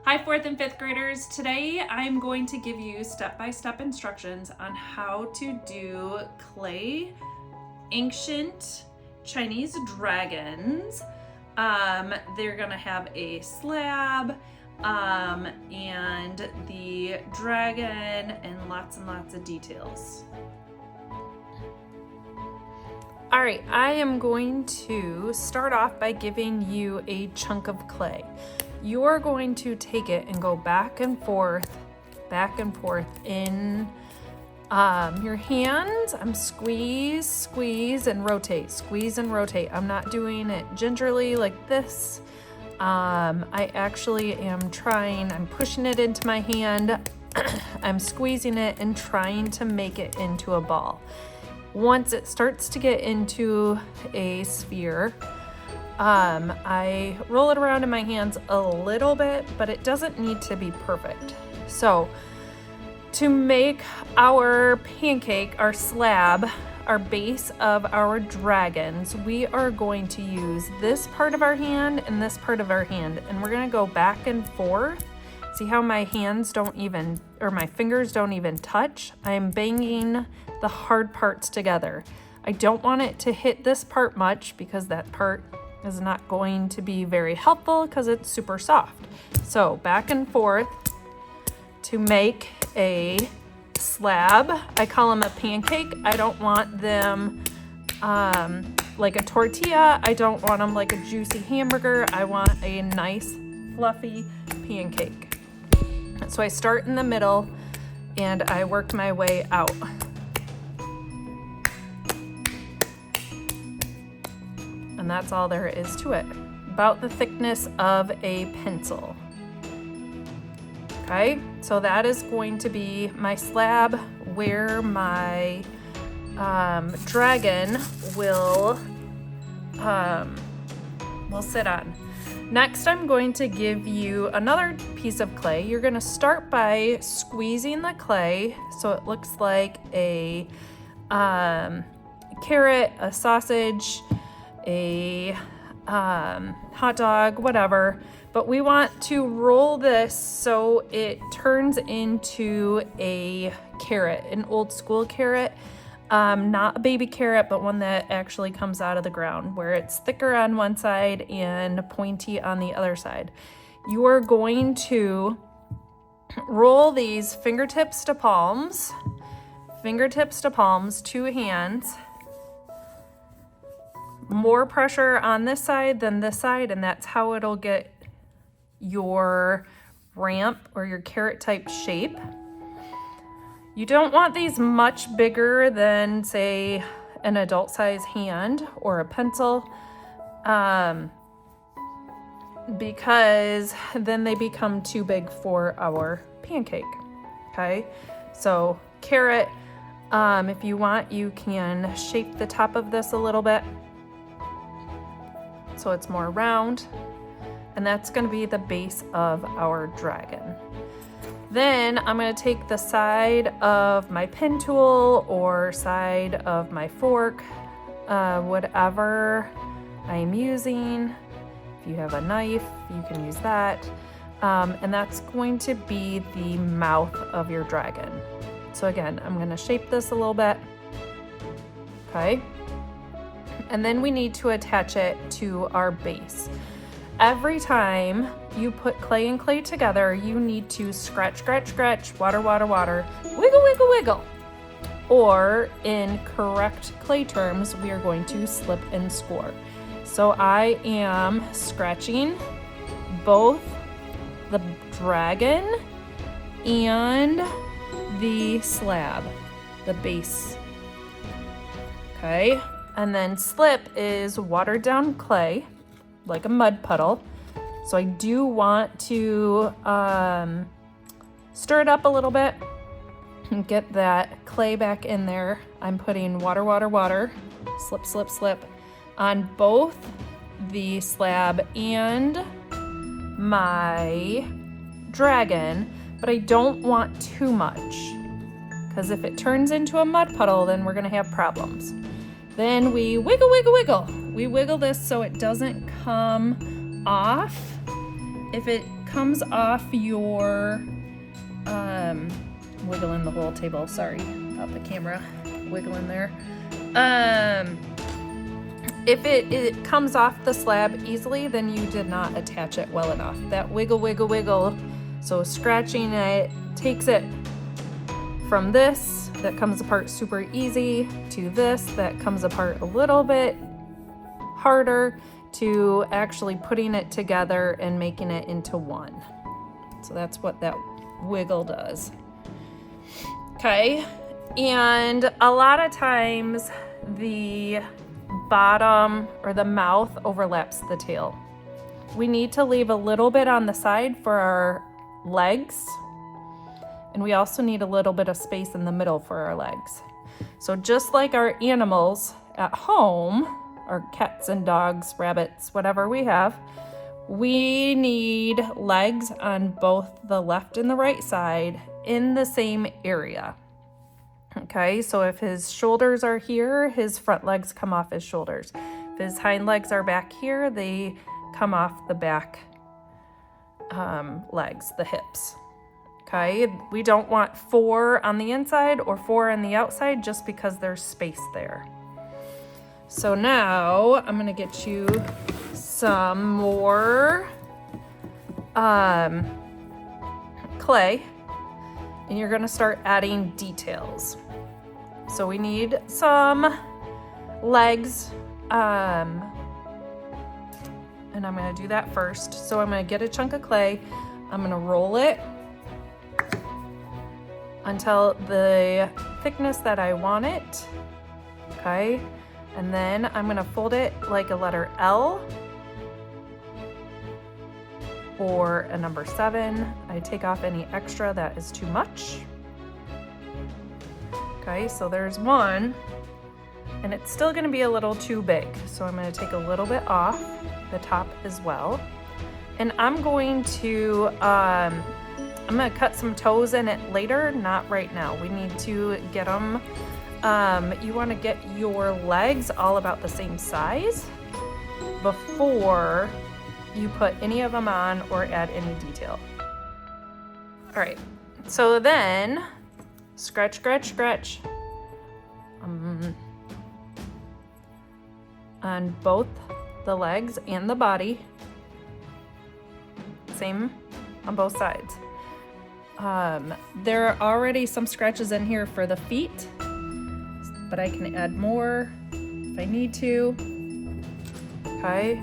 Hi, 4th and 5th graders. Today I'm going to give you step-by-step instructions on how to do clay ancient Chinese dragons. They're gonna have a slab and the dragon and lots of details. All right, I am going to start off by giving you a chunk of clay. You're going to take it and go back and forth in your hands. I'm squeeze and rotate. I'm not doing it gingerly like this. I actually am I'm pushing it into my hand. I'm squeezing it and trying to make it into a ball. Once it starts to get into a sphere, I roll it around in my hands a little bit, but it doesn't need to be perfect. So to make our pancake, our slab, our base of our dragons, we are going to use this part of our hand and this part of our hand, and we're gonna go back and forth. See how my hands my fingers don't even touch? I'm banging the hard parts together. I don't want it to hit this part much because that part is not going to be very helpful because it's super soft. So back and forth to make a slab. I call them a pancake. I don't want them like a tortilla. I don't want them like a juicy hamburger. I want a nice fluffy pancake. So I start in the middle and I work my way out. And that's all there is to it. About the thickness of a pencil. Okay, so that is going to be my slab where my dragon will sit on. Next, I'm going to give you another piece of clay. You're gonna start by squeezing the clay so it looks like a carrot, a sausage, a hot dog, whatever. But we want to roll this so it turns into a carrot, an old school carrot. Not a baby carrot, but one that actually comes out of the ground, where it's thicker on one side and pointy on the other side. You are going to roll these fingertips to palms, 2 hands. More pressure on this side than this side, and that's how it'll get your ramp or your carrot type shape. You don't want these much bigger than, say, an adult size hand or a pencil, because then they become too big for our pancake. Okay, so carrot, if you want, you can shape the top of this a little bit so it's more round, and that's going to be the base of our dragon. Then I'm going to take the side of my pen tool or side of my fork, whatever I'm using. If you have a knife, you can use that. And that's going to be the mouth of your dragon. So again, I'm going to shape this a little bit. Okay. And then we need to attach it to our base. Every time you put clay and clay together, you need to scratch, water, wiggle. Or in correct clay terms, we are going to slip and score. So I am scratching both the dragon and the slab, the base. Okay. And then slip is watered down clay, like a mud puddle. So I do want to stir it up a little bit and get that clay back in there. I'm putting water, slip on both the slab and my dragon, but I don't want too much, because if it turns into a mud puddle, then we're gonna have problems. Then we wiggle. We wiggle this so it doesn't come off. If it comes off your, wiggling the whole table, sorry about the camera wiggling there. If it comes off the slab easily, then you did not attach it well enough. That wiggle, wiggle, wiggle, so scratching it takes it from this that comes apart super easy to this that comes apart a little bit harder to actually putting it together and making it into one. So that's what that wiggle does. Okay, and a lot of times the bottom or the mouth overlaps the tail. We need to leave a little bit on the side for our legs, and we also need a little bit of space in the middle for our legs. So just like our animals at home, our cats and dogs, rabbits, whatever we have, we need legs on both the left and the right side in the same area. Okay, so if his shoulders are here, his front legs come off his shoulders. If his hind legs are back here, they come off the back legs, the hips. Okay, we don't want 4 on the inside or 4 on the outside just because there's space there. So now I'm gonna get you some more clay, and you're gonna start adding details. So we need some legs, and I'm gonna do that first. So I'm gonna get a chunk of clay, I'm gonna roll it until the thickness that I want it, okay? And then I'm gonna fold it like a letter L or a number 7. I take off any extra that is too much. Okay, so there's one, and it's still gonna be a little too big. So I'm gonna take a little bit off the top as well. And I'm going to, I'm gonna cut some toes in it later, not right now. We need to get them, you wanna get your legs all about the same size before you put any of them on or add any detail. All right, so then scratch, scratch, scratch on both the legs and the body. Same on both sides. There are already some scratches in here for the feet, but I can add more if I need to. Okay,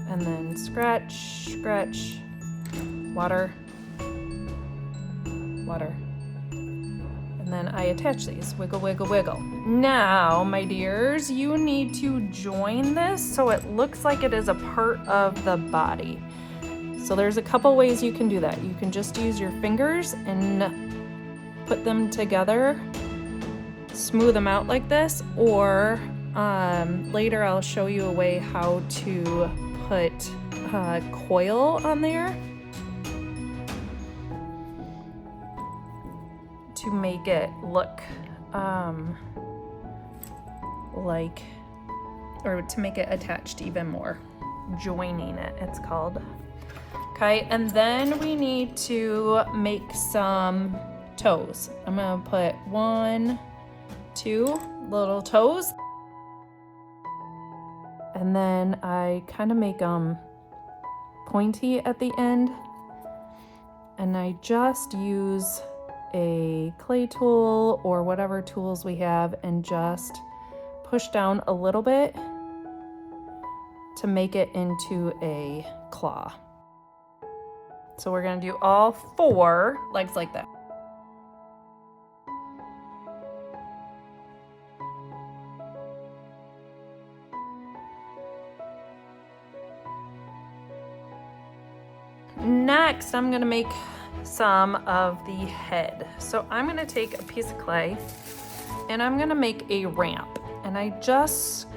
and then scratch, scratch, water, water. And then I attach these, wiggle, wiggle, wiggle. Now, my dears, you need to join this so it looks like it is a part of the body. So there's a couple ways you can do that. You can just use your fingers and put them together, smooth them out like this, or later I'll show you a way how to put coil on there to make it look like, or to make it attached even more. Joining it, it's called. Okay, and then we need to make some toes. I'm gonna put 1, 2 little toes. And then I kind of make them pointy at the end. And I just use a clay tool or whatever tools we have and just push down a little bit to make it into a claw. So we're gonna do all 4 legs like that. Next, I'm gonna make some of the head. So I'm gonna take a piece of clay and I'm gonna make a ramp. And I just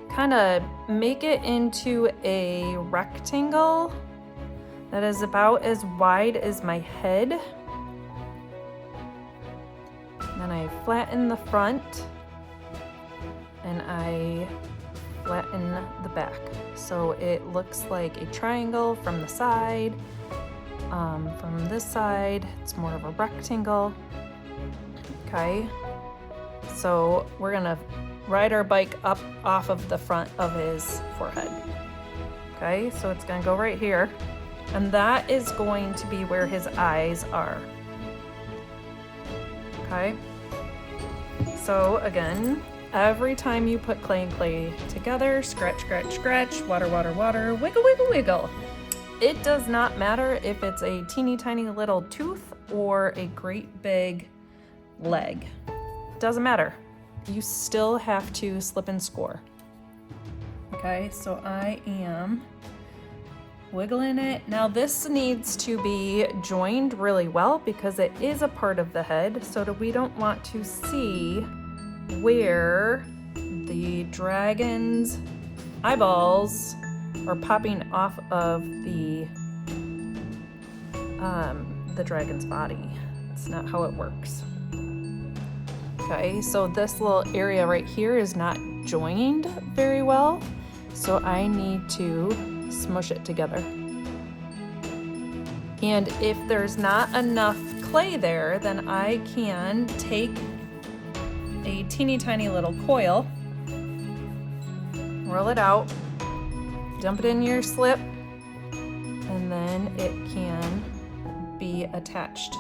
kind of make it into a rectangle that is about as wide as my head. And then I flatten the front and I flatten the back. So it looks like a triangle from the side From this side, it's more of a rectangle. Okay, so we're gonna ride our bike up off of the front of his forehead. Okay, so it's gonna go right here, and that is going to be where his eyes are. Okay, so again, every time you put clay and clay together, scratch, scratch, scratch, water, water, water, wiggle, wiggle, wiggle. It does not matter if it's a teeny tiny little tooth or a great big leg. It doesn't matter. You still have to slip and score. Okay, so I am wiggling it. Now this needs to be joined really well because it is a part of the head, so that we don't want to see where the dragon's eyeballs are popping off of the dragon's body. It's not how it works. Okay, so this little area right here is not joined very well, so I need to smush it together. And if there's not enough clay there, then I can take a teeny tiny little coil, roll it out, dump it in your slip, and then it can be attached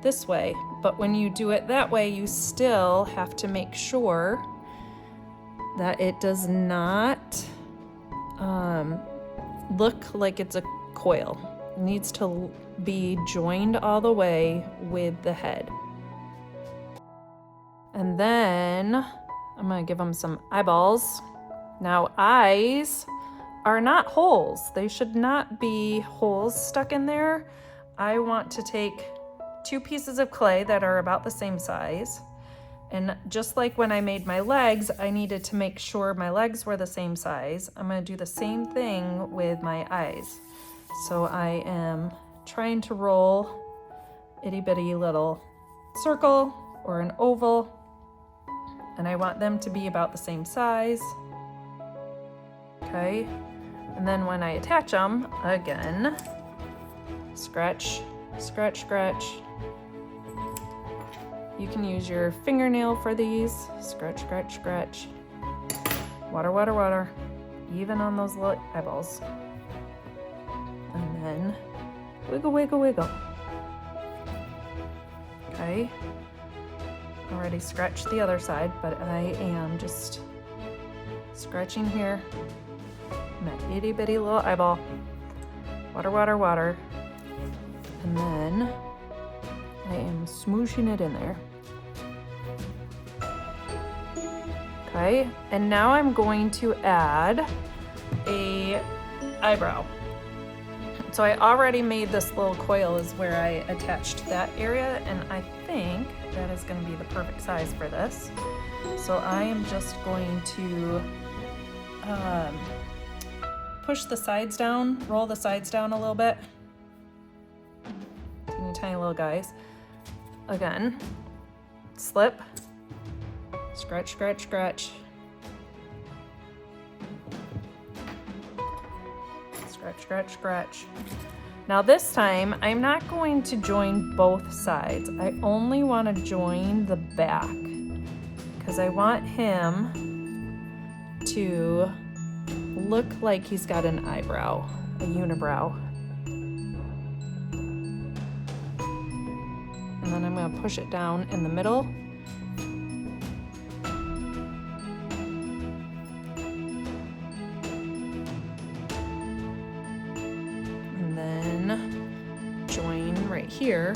this way. But when you do it that way, you still have to make sure that it does not look like it's a coil. It needs to be joined all the way with the head. And then I'm gonna give them some eyeballs. Now, eyes are not holes. They should not be holes stuck in there. I want to take 2 pieces of clay that are about the same size. And just like when I made my legs, I needed to make sure my legs were the same size. I'm gonna do the same thing with my eyes. So I am trying to roll itty bitty little circle or an oval, and I want them to be about the same size. Okay, and then when I attach them, again, scratch, scratch, scratch. You can use your fingernail for these. Scratch, scratch, scratch. Water, water, water. Even on those little eyeballs. And then wiggle, wiggle, wiggle. Okay. Already scratched the other side, but I am just scratching here. And that itty bitty little eyeball. Water, water, water. And then I am smooshing it in there. Okay, and now I'm going to add a eyebrow. So I already made this little coil is where I attached that area, and I think that is going to be the perfect size for this. So I am just going to push the sides down, roll the sides down a little bit. Teeny tiny little guys. Again, slip, scratch, scratch, scratch. Scratch, scratch, scratch. Now this time, I'm not going to join both sides. I only want to join the back because I want him to look like he's got an eyebrow, a unibrow. And then I'm going to push it down in the middle. And then join right here.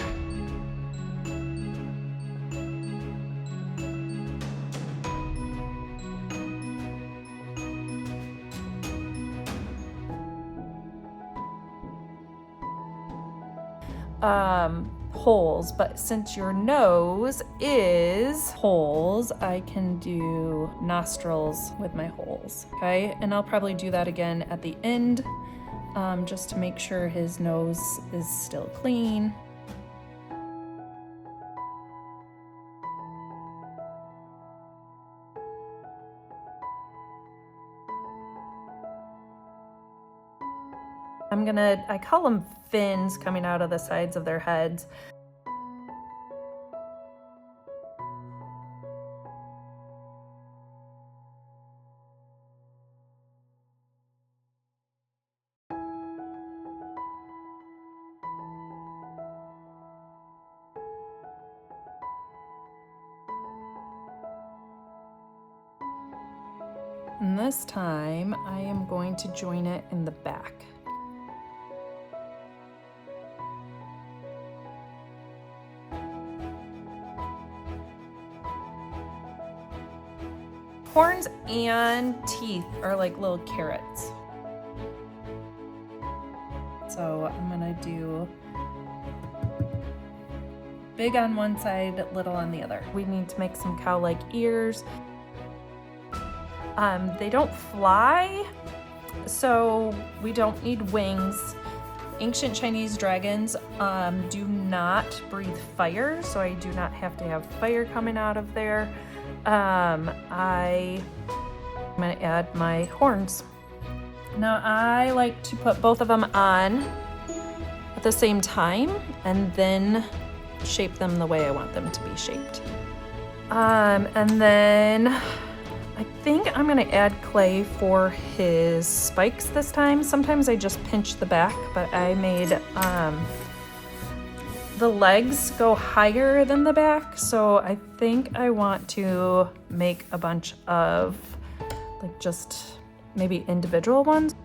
Holes, but since your nose is holes, I can do nostrils with my holes. Okay, and I'll probably do that again at the end, just to make sure his nose is still clean. I call them fins coming out of the sides of their heads. And this time I am going to join it in the back. Horns and teeth are like little carrots. So I'm gonna do big on one side, little on the other. We need to make some cow-like ears. They don't fly, so we don't need wings. Ancient Chinese dragons do not breathe fire, so I do not have to have fire coming out of there. I'm gonna add my horns. Now I like to put both of them on at the same time and then shape them the way I want them to be shaped. And then I think I'm gonna add clay for his spikes this time. Sometimes I just pinch the back, but I made the legs go higher than the back. So I think I want to make a bunch of like just maybe individual ones.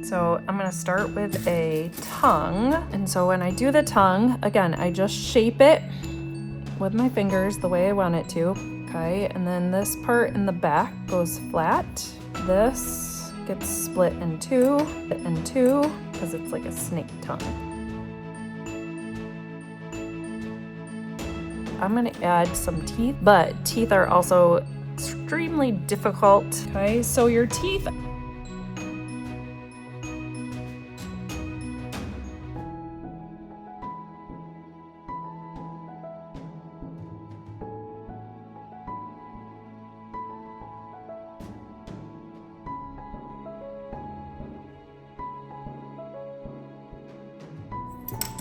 So I'm gonna start with a tongue. And so when I do the tongue, again, I just shape it with my fingers the way I want it to, okay? And then this part in the back goes flat. This gets split in two, because it's like a snake tongue. I'm gonna add some teeth, but teeth are also extremely difficult, okay? So your teeth,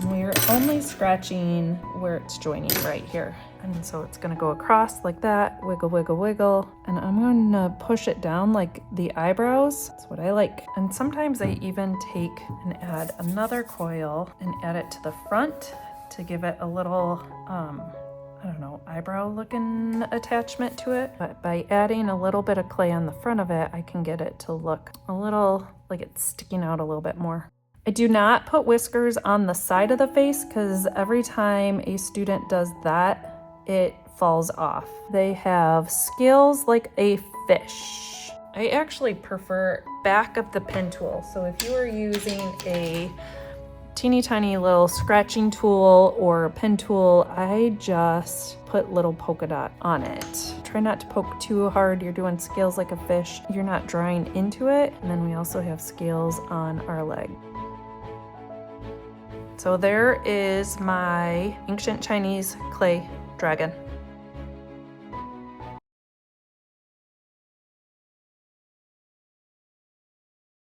we're only scratching where it's joining right here. And so it's gonna go across like that, wiggle, wiggle, wiggle. And I'm gonna push it down like the eyebrows. That's what I like. And sometimes I even take and add another coil and add it to the front to give it a little, I don't know, eyebrow looking attachment to it. But by adding a little bit of clay on the front of it, I can get it to look a little like it's sticking out a little bit more. I do not put whiskers on the side of the face because every time a student does that, it falls off. They have scales like a fish. I actually prefer back of the pen tool. So if you are using a teeny tiny little scratching tool or a pen tool, I just put little polka dot on it. Try not to poke too hard. You're doing scales like a fish. You're not drawing into it. And then we also have scales on our leg. So there is my ancient Chinese clay dragon.